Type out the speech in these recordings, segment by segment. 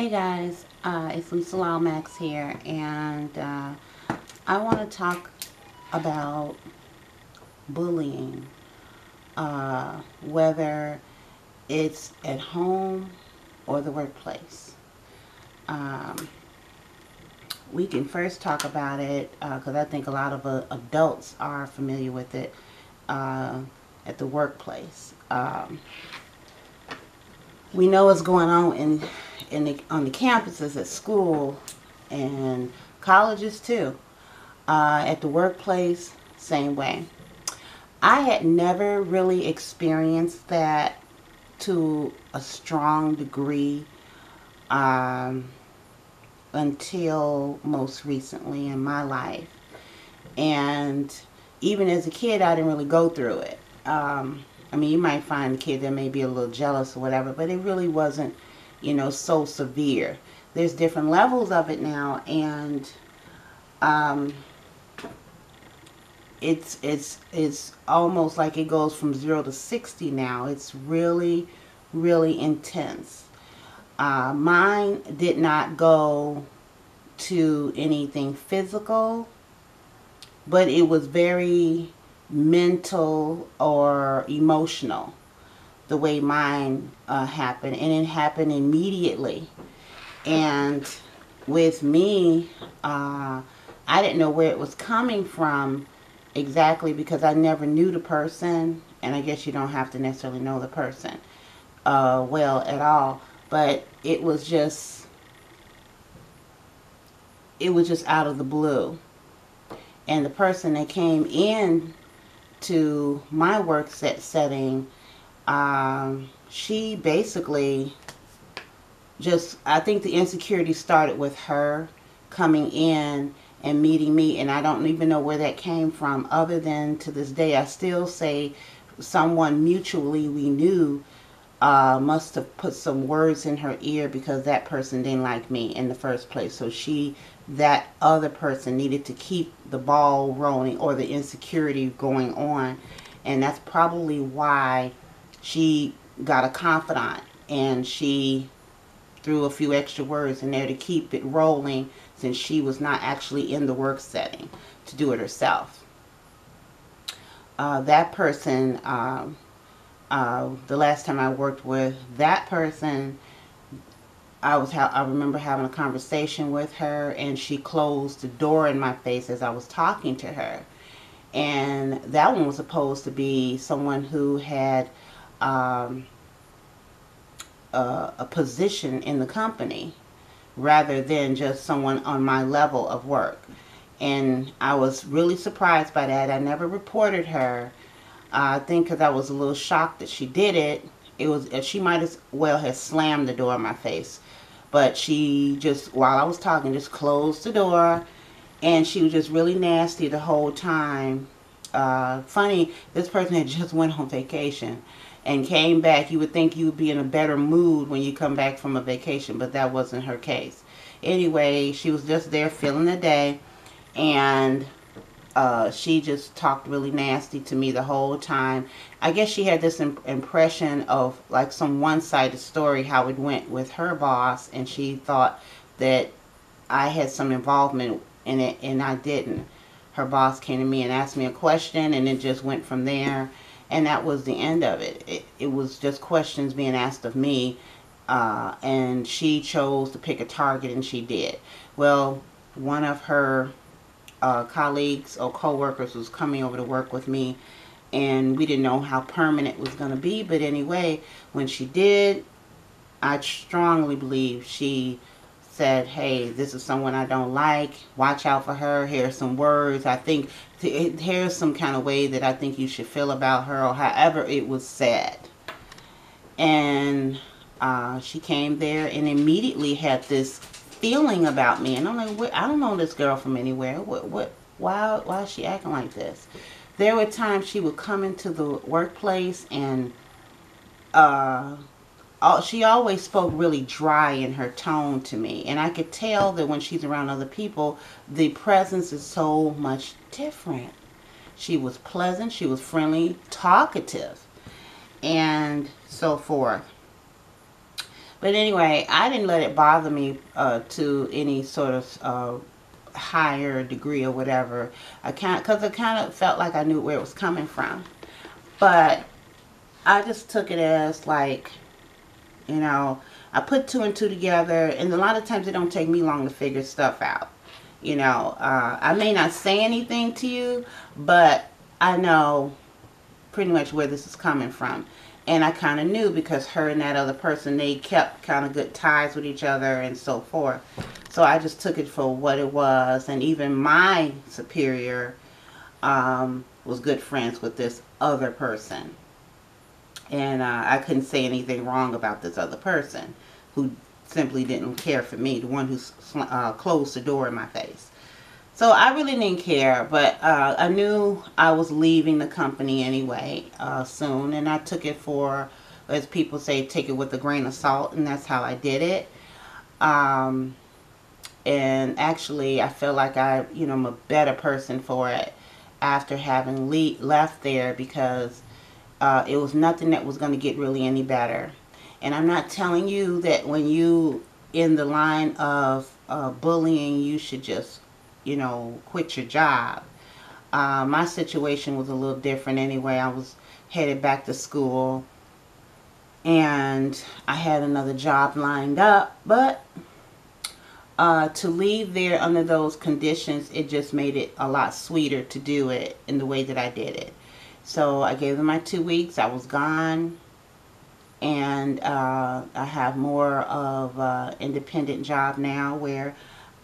Hey guys, it's Lisa Max here, and I want to talk about bullying, whether it's at home or the workplace. Um, we can first talk about it because I think a lot of adults are familiar with it uh, at the workplace. We know what's going on on the campuses at school and colleges too. At the workplace, same way. I had never really experienced that to a strong degree um, until most recently in my life. And even as a kid, I didn't really go through it. I mean, you might find a kid that may be a little jealous or whatever, but it really wasn't, so severe. There's different levels of it now, and um, it's almost like it goes from 0 to 60 now. It's really, really intense. Mine did not go to anything physical, but it was very mental or emotional the way mine happened, and it happened immediately. And with me, I didn't know where it was coming from exactly because I never knew the person, and I guess you don't have to necessarily know the person well at all, but it was just out of the blue. And the person that came in to my work setting, she basically just, I think the insecurity started with her coming in and meeting me, and I don't even know where that came from, other than to this day I still say someone mutually we knew must have put some words in her ear because that person didn't like me in the first place. So that other person needed to keep the ball rolling or the insecurity going on. And that's probably why she got a confidant and she threw a few extra words in there to keep it rolling, since she was not actually in the work setting to do it herself. That person, the last time I worked with that person, I remember having a conversation with her, and she closed the door in my face as I was talking to her. And that one was supposed to be someone who had um, a position in the company rather than just someone on my level of work. And I was really surprised by that. I never reported her. I think because I was a little shocked that she did it. She might as well have slammed the door in my face. But she just, while I was talking, just closed the door. And she was just really nasty the whole time. Funny, this person had just went on vacation and came back. You would think you would be in a better mood when you come back from a vacation, but that wasn't her case. Anyway, she was just there filling the day, and she just talked really nasty to me the whole time. I guess she had this impression of like some one-sided story, how it went with her boss, and she thought that I had some involvement in it, and I didn't. Her boss came to me and asked me a question, and it just went from there, and that was the end of it. It was just questions being asked of me, and she chose to pick a target, and she did. Well, one of her colleagues or co-workers was coming over to work with me, and we didn't know how permanent it was going to be, but anyway, when she did, I strongly believe she said, hey, this is someone I don't like, watch out for her, here's some words, I think, here's some kind of way that I think you should feel about her, or however it was said. And she came there and immediately had this feeling about me, and I'm like, I don't know this girl from anywhere. Why is she acting like this? There were times she would come into the workplace, and she always spoke really dry in her tone to me, and I could tell that when she's around other people, the presence is so much different. She was pleasant, she was friendly, talkative, and so forth. But anyway, I didn't let it bother me to any sort of higher degree or whatever. Because I kind of felt like I knew where it was coming from. But I just took it as like, you know, I put two and two together, and a lot of times it don't take me long to figure stuff out. You know, I may not say anything to you, but I know pretty much where this is coming from. And I kind of knew because her and that other person, they kept kind of good ties with each other and so forth. So I just took it for what it was. And even my superior was good friends with this other person. And I couldn't say anything wrong about this other person who simply didn't care for me, the one who closed the door in my face. So I really didn't care, but I knew I was leaving the company anyway soon, and I took it for, as people say, take it with a grain of salt, and that's how I did it. And actually, I feel like I'm a better person for it after having left there, because it was nothing that was going to get really any better. And I'm not telling you that when you in the line of bullying, you should just quit your job. My situation was a little different anyway. I was headed back to school, and I had another job lined up, but to leave there under those conditions, it just made it a lot sweeter to do it in the way that I did it. So I gave them my 2 weeks. I was gone, and I have more of an independent job now where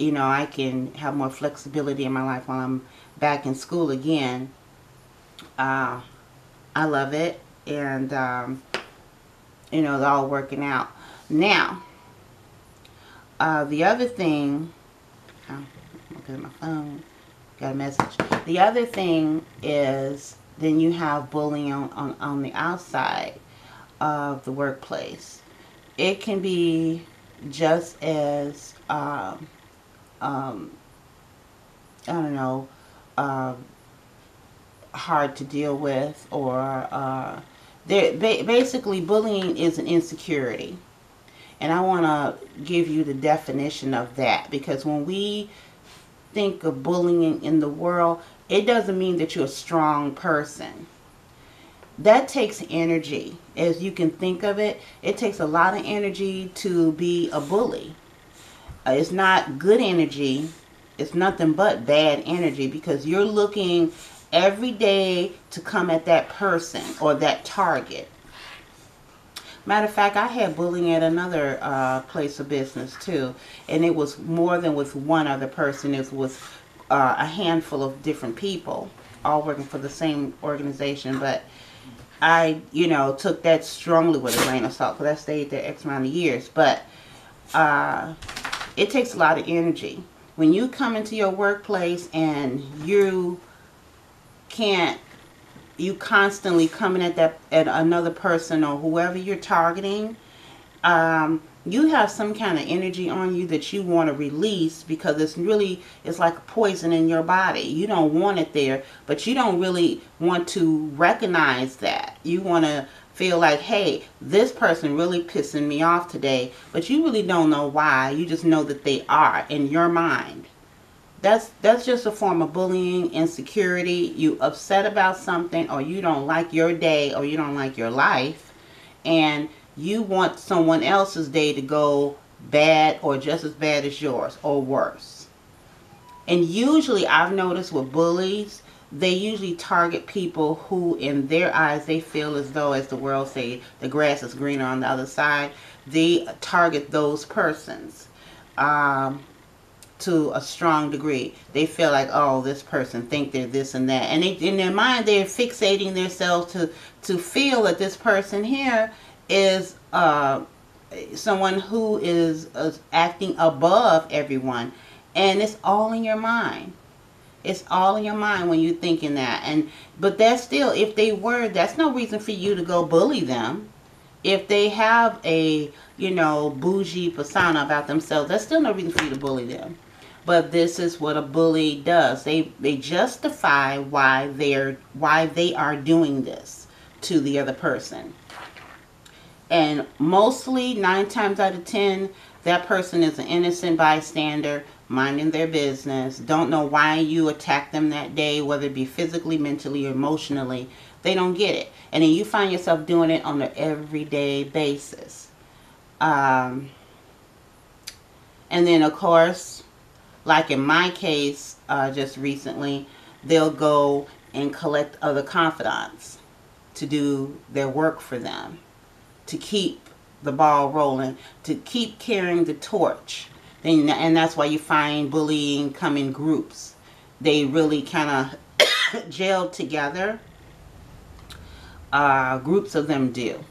I can have more flexibility in my life while I'm back in school again. I love it, and it's all working out. Now, the other thing, look at my phone, got a message. The other thing is, then you have bullying on the outside of the workplace. It can be just as I don't know, hard to deal with, or basically bullying is an insecurity. And I want to give you the definition of that, because when we think of bullying in the world, it doesn't mean that you're a strong person. That takes energy. As you can think of it, it takes a lot of energy to be a bully. It's not good energy. It's nothing but bad energy, because you're looking every day to come at that person or that target. Matter of fact, I had bullying at another place of business too, and it was more than with one other person. It was a handful of different people, all working for the same organization. But I, took that strongly with a grain of salt, because I stayed there X amount of years. But it takes a lot of energy. When you come into your workplace and you constantly coming at another person or whoever you're targeting, you have some kind of energy on you that you want to release, because it's like a poison in your body. You don't want it there, but you don't really want to recognize that. You want to feel like, hey, this person really pissing me off today, but you really don't know why. You just know that they are in your mind. That's just a form of bullying, insecurity. You upset about something, or you don't like your day, or you don't like your life, and you want someone else's day to go bad or just as bad as yours or worse. And usually I've noticed with bullies, they usually target people who in their eyes they feel as though, as the world say, the grass is greener on the other side. They target those persons to a strong degree. They feel like, oh, this person think they're this and that, and in their mind they're fixating themselves to feel that this person here is someone who is acting above everyone. And it's all in your mind. It's all in your mind when you're thinking that. But that's still, if they were, that's no reason for you to go bully them. If they have a bougie persona about themselves, that's still no reason for you to bully them. But this is what a bully does. They justify why they are doing this to the other person. And mostly, 9 times out of 10, that person is an innocent bystander, minding their business, don't know why you attacked them that day, whether it be physically, mentally, or emotionally. They don't get it. And then you find yourself doing it on an everyday basis. Um, and then, of course, like in my case, just recently, they'll go and collect other confidants to do their work for them, to keep the ball rolling, to keep carrying the torch. And that's why you find bullying come in groups. They really kind of gel together. Groups of them do.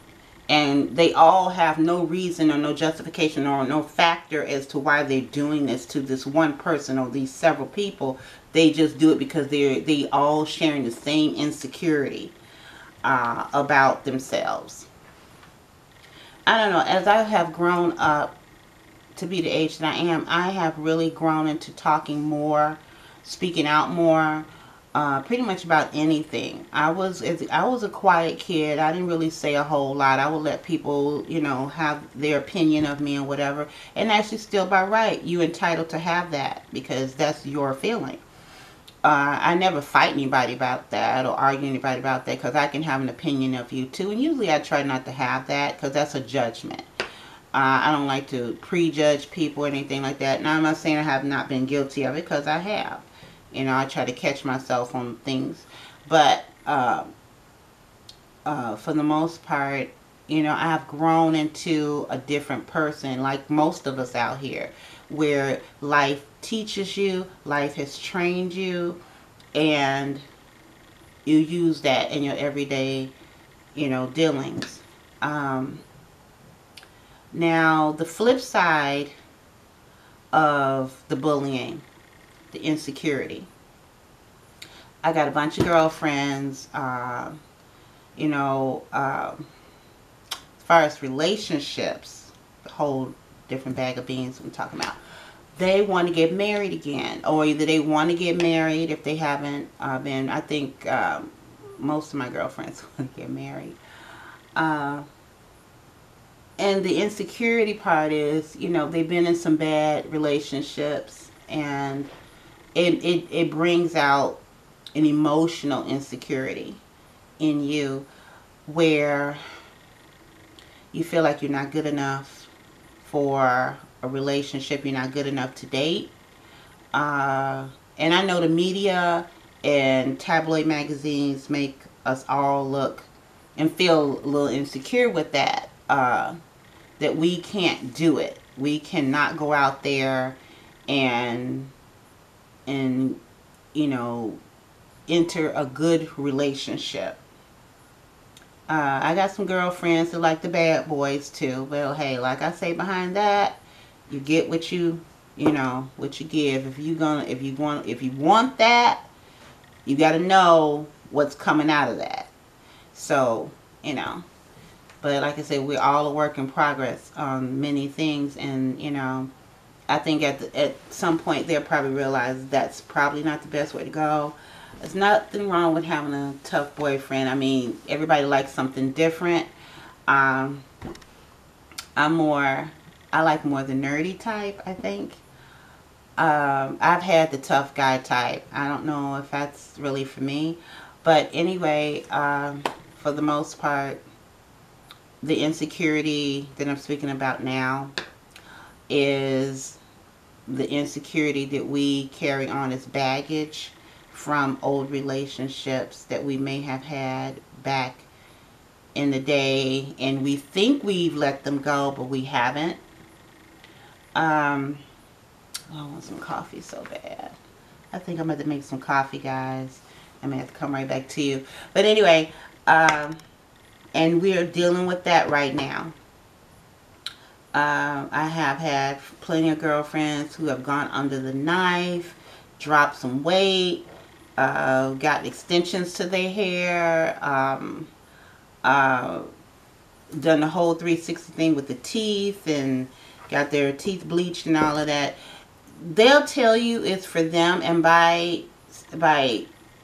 And they all have no reason or no justification or no factor as to why they're doing this to this one person or these several people. They just do it because they all sharing the same insecurity about themselves. I don't know. As I have grown up to be the age that I am, I have really grown into talking more, speaking out more, pretty much about anything. I was a quiet kid. I didn't really say a whole lot. I would let people, have their opinion of me and whatever. And actually, still by right, you're entitled to have that because that's your feeling. I never fight anybody about that or argue anybody about that because I can have an opinion of you too. And usually I try not to have that because that's a judgment. I don't like to prejudge people or anything like that. Now, I'm not saying I have not been guilty of it because I have. I try to catch myself on things. But for the most part, I have grown into a different person like most of us out here, where life teaches you, life has trained you, and you use that in your everyday, dealings. Now, the flip side of the bullying, the insecurity. I got a bunch of girlfriends, as far as relationships, a whole different bag of beans I'm talking about. They want to get married again, or either they want to get married if they haven't been. I think most of my girlfriends want to get married. And the insecurity part is, they've been in some bad relationships, and it brings out an emotional insecurity in you where you feel like you're not good enough for a relationship, you're not good enough to date. And I know the media and tabloid magazines make us all look and feel a little insecure with that. That we can't do it. We cannot go out there and enter a good relationship. I got some girlfriends that like the bad boys too. Well, hey, like I say, behind that, you get what you what you give. If you want that, you got to know what's coming out of that. So, but like I said, we're all a work in progress on many things, and I think at some point they'll probably realize that's probably not the best way to go. There's nothing wrong with having a tough boyfriend. I mean, everybody likes something different. I like more the nerdy type, I think. I've had the tough guy type. I don't know if that's really for me. But anyway, for the most part, the insecurity that I'm speaking about now is the insecurity that we carry on as baggage from old relationships that we may have had back in the day, and we think we've let them go, but we haven't. I want some coffee so bad. I think I'm going to make some coffee, guys. I may have to come right back to you. But anyway, and we're dealing with that right now. I have had plenty of girlfriends who have gone under the knife, dropped some weight, got extensions to their hair, done the whole 360 thing with the teeth, and got their teeth bleached and all of that. They'll tell you it's for them, and by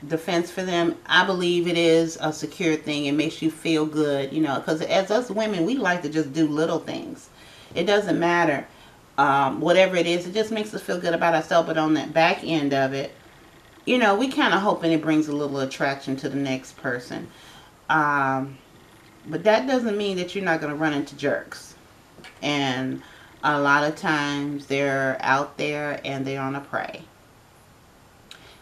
defense for them. I believe it is a secure thing. It makes you feel good, you know, because as us women, we like to just do little things. It doesn't matter. Whatever it is, it just makes us feel good about ourselves. But on that back end of it, you know, we kind of hoping it brings a little attraction to the next person. But that doesn't mean that you're not going to run into jerks. And a lot of times they're out there and they're on a prey.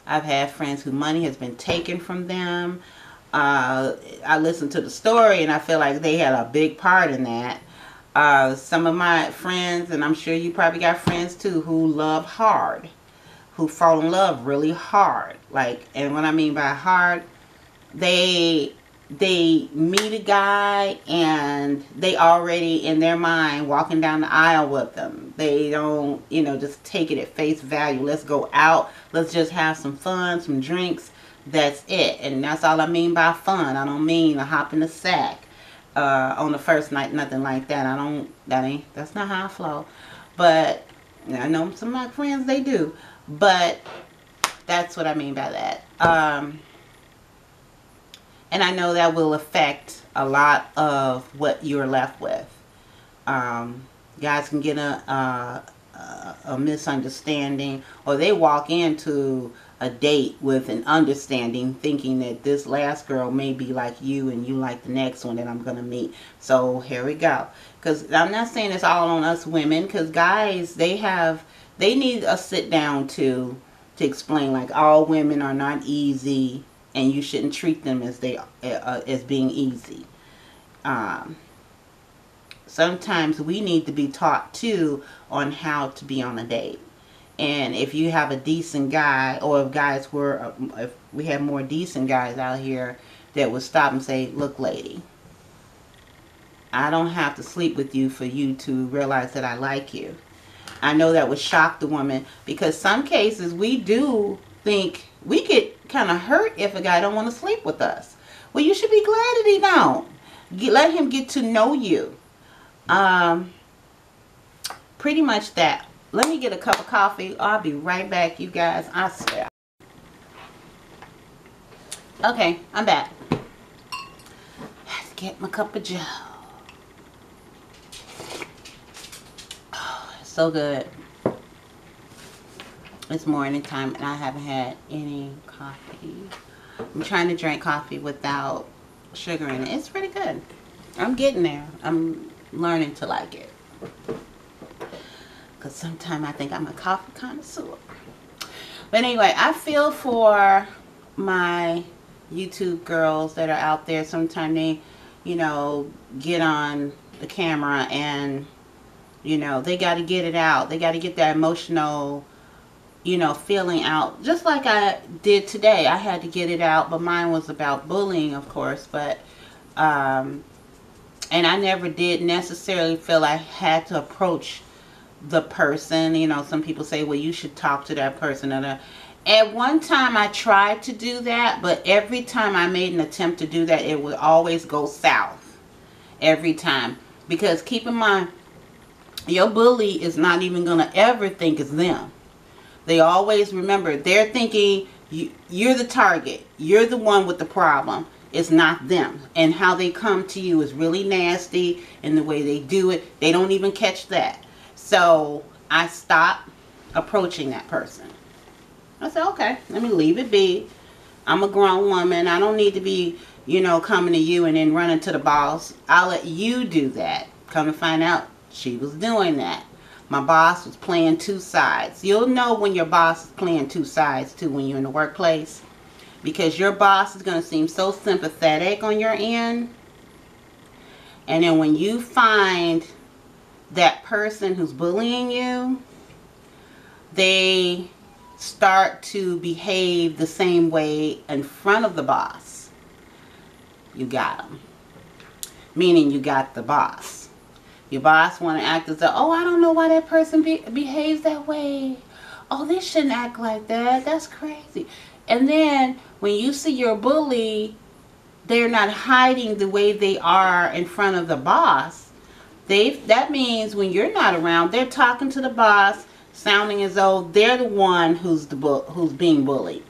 I've had friends whose money has been taken from them. I listened to the story and I feel like they had a big part in that. Some of my friends, and I'm sure you probably got friends too, who love hard, who fall in love really hard. Like, and what I mean by hard, they meet a guy and they already in their mind walking down the aisle with them. They don't, you know, just take it at face value. Let's go out. Let's just have some fun, some drinks. That's it. And that's all I mean by fun. I don't mean a hop in the sack on the first night, nothing like that. That's not how I flow. But I know some of my friends, they do. But that's what I mean by that. And I know that will affect a lot of what you're left with. Guys can get a misunderstanding, or they walk into a date with an understanding, thinking that this last girl may be like you and you like the next one that I'm going to meet. So here we go. Because I'm not saying it's all on us women, because guys, they need a sit down to explain, like, all women are not easy and you shouldn't treat them as being easy. Sometimes we need to be taught too on how to be on a date. And if you have a decent guy, or if we have more decent guys out here that would stop and say, look, lady, I don't have to sleep with you for you to realize that I like you. I know that would shock the woman, because some cases we do think we get kind of hurt if a guy don't want to sleep with us. Well, you should be glad that he don't. Let him get to know you. Pretty much that. Let me get a cup of coffee. I'll be right back, you guys. I swear. Okay, I'm back. Let's get my cup of joe. Oh, it's so good. It's morning time and I haven't had any coffee. I'm trying to drink coffee without sugar in it. It's pretty good. I'm getting there. I'm learning to like it. Because sometimes I think I'm a coffee connoisseur. But anyway, I feel for my YouTube girls that are out there. Sometimes they, you know, get on the camera and, you know, they got to get it out. They got to get that emotional, you know, feeling out. Just like I did today. I had to get it out, but mine was about bullying, of course. But, and I never did necessarily feel I had to approach the person. You know, some people say, well, you should talk to that person. At one time I tried to do that, but every time I made an attempt to do that, it would always go south. Every time. Because keep in mind, your bully is not even going to ever think it's them. They always remember, they're thinking you're the target. You're the one with the problem. It's not them. And how they come to you is really nasty, and the way they do it, they don't even catch that. So I stopped approaching that person. I said, okay, let me leave it be. I'm a grown woman. I don't need to be, you know, coming to you and then running to the boss. I'll let you do that. Come to find out, she was doing that. My boss was playing two sides. You'll know when your boss is playing two sides too when you're in the workplace. Because your boss is going to seem so sympathetic on your end. And then when you find that person who's bullying you, they start to behave the same way in front of the boss. You got them. Meaning you got the boss. Your boss want to act as though, oh, I don't know why that person behaves that way. Oh, they shouldn't act like that. That's crazy. And then when you see your bully, they're not hiding the way they are in front of the boss. That means when you're not around, they're talking to the boss, sounding as though they're the one who's being bullied.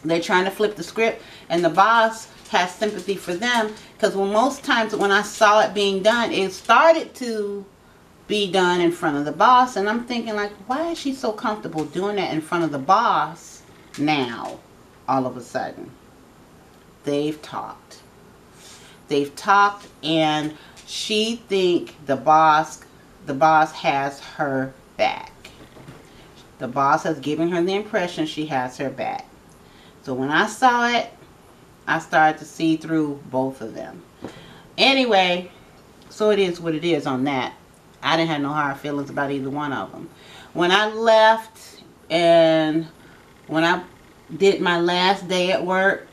They're trying to flip the script, and the boss has sympathy for them, because most times when I saw it being done, it started to be done in front of the boss, and I'm thinking like, why is she so comfortable doing that in front of the boss now? All of a sudden, they've talked, and she think the boss has her back. The boss has given her the impression she has her back. So when I saw it, I started to see through both of them. Anyway, so it is what it is on that. I didn't have no hard feelings about either one of them. When I left, and when I did my last day at work,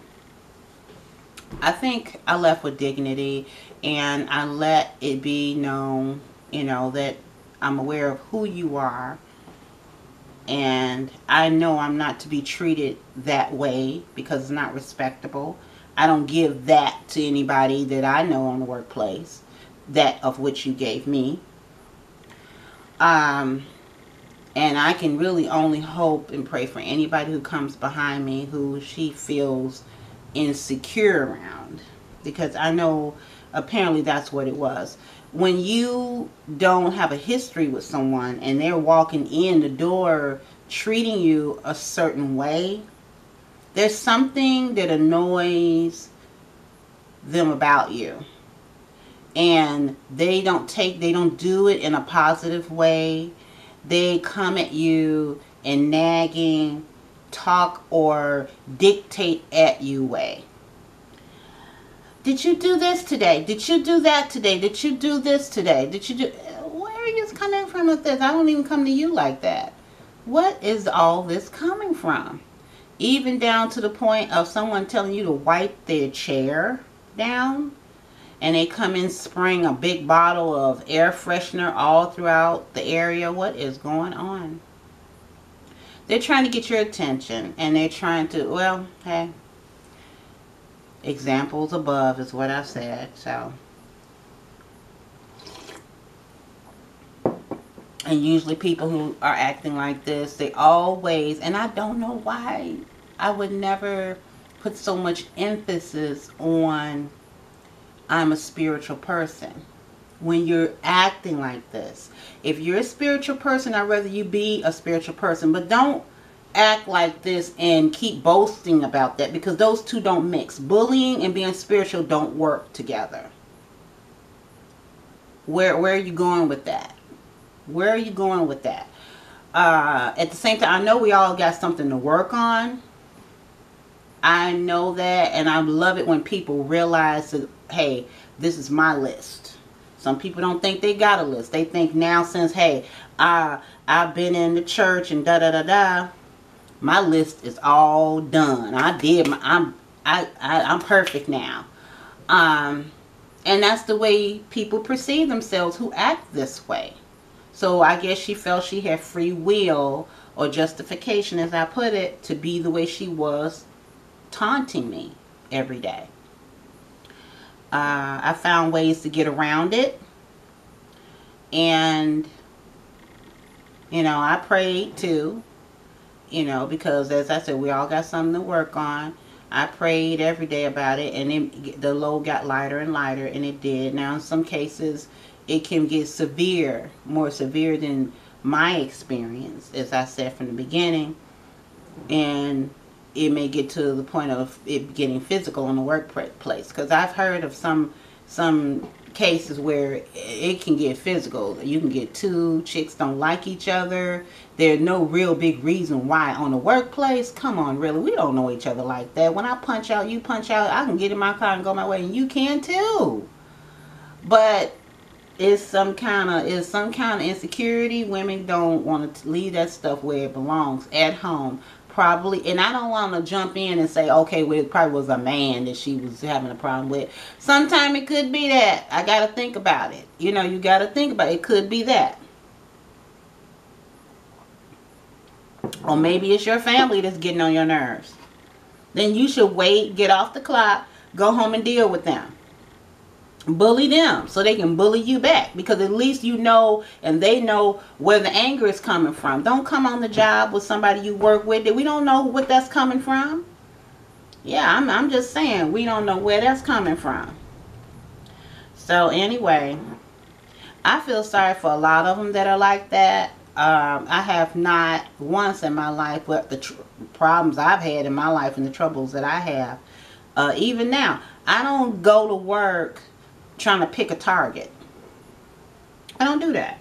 I think I left with dignity, and I let it be known, that I'm aware of who you are, and I know I'm not to be treated that way because it's not respectable. I don't give that to anybody that I know in the workplace, that of which you gave me. And I can really only hope and pray for anybody who comes behind me who she feels insecure around, because I know apparently that's what it was. When you don't have a history with someone and they're walking in the door treating you a certain way, there's something that annoys them about you, and they don't do it in a positive way. They come at you in nagging, talk, or dictate at you way. Did you do this today? Did you do that today? Did you do this today? Where are you coming from with this? I don't even come to you like that. What is all this coming from? Even down to the point of someone telling you to wipe their chair down, and they come in spraying a big bottle of air freshener all throughout the area. What is going on? They're trying to get your attention, and they're trying to, well, hey, examples above is what I said. So, and usually people who are acting like this, they always, and I don't know why, I would never put so much emphasis on I'm a spiritual person. When you're acting like this, if you're a spiritual person, I'd rather you be a spiritual person, but don't act like this and keep boasting about that, because those two don't mix. Bullying and being spiritual don't work together. Where are you going with that? Where are you going with that? At the same time, I know we all got something to work on. I know that, and I love it when people realize that, hey, this is my list. Some people don't think they got a list. They think now, since, hey, I've been in the church and da-da-da-da, my list is all done. I'm perfect now. And that's the way people perceive themselves who act this way. So I guess she felt she had free will or justification, as I put it, to be the way she was, taunting me every day. I found ways to get around it, and I prayed too, because as I said, we all got something to work on. I prayed every day about it, and the load got lighter and lighter, and it did. Now in some cases it can get severe, more severe than my experience, as I said from the beginning, and it may get to the point of it getting physical in the workplace, because I've heard of some cases where it can get physical. You can get two chicks don't like each other. There's no real big reason why on the workplace. Come on, really, we don't know each other like that. When I punch out, you punch out. I can get in my car and go my way, and you can too. But it's some kind of insecurity. Women don't want to leave that stuff where it belongs, at home. Probably, and I don't want to jump in and say, okay, well, it probably was a man that she was having a problem with. Sometimes it could be that. I got to think about it. You got to think about it. It could be that. Or maybe it's your family that's getting on your nerves. Then you should wait, get off the clock, go home and deal with them. Bully them so they can bully you back, because at least you know and they know where the anger is coming from. Don't come on the job with somebody you work with that we don't know what that's coming from. Yeah, I'm just saying, we don't know where that's coming from. So anyway, I feel sorry for a lot of them that are like that. I have not once in my life, but the problems I've had in my life and the troubles that I have, even now, I don't go to work trying to pick a target. I don't do that.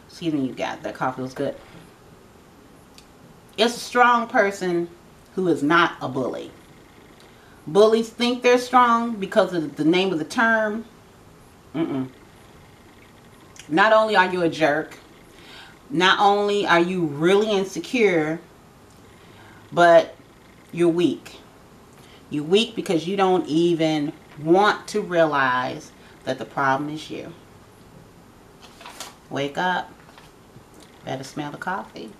Excuse me, you got that coffee was good. It's a strong person who is not a bully. Bullies think they're strong because of the name of the term. Mm-mm. Not only are you a jerk, not only are you really insecure, but you're weak. You're weak because you don't even want to realize that the problem is you. Wake up. Better smell the coffee.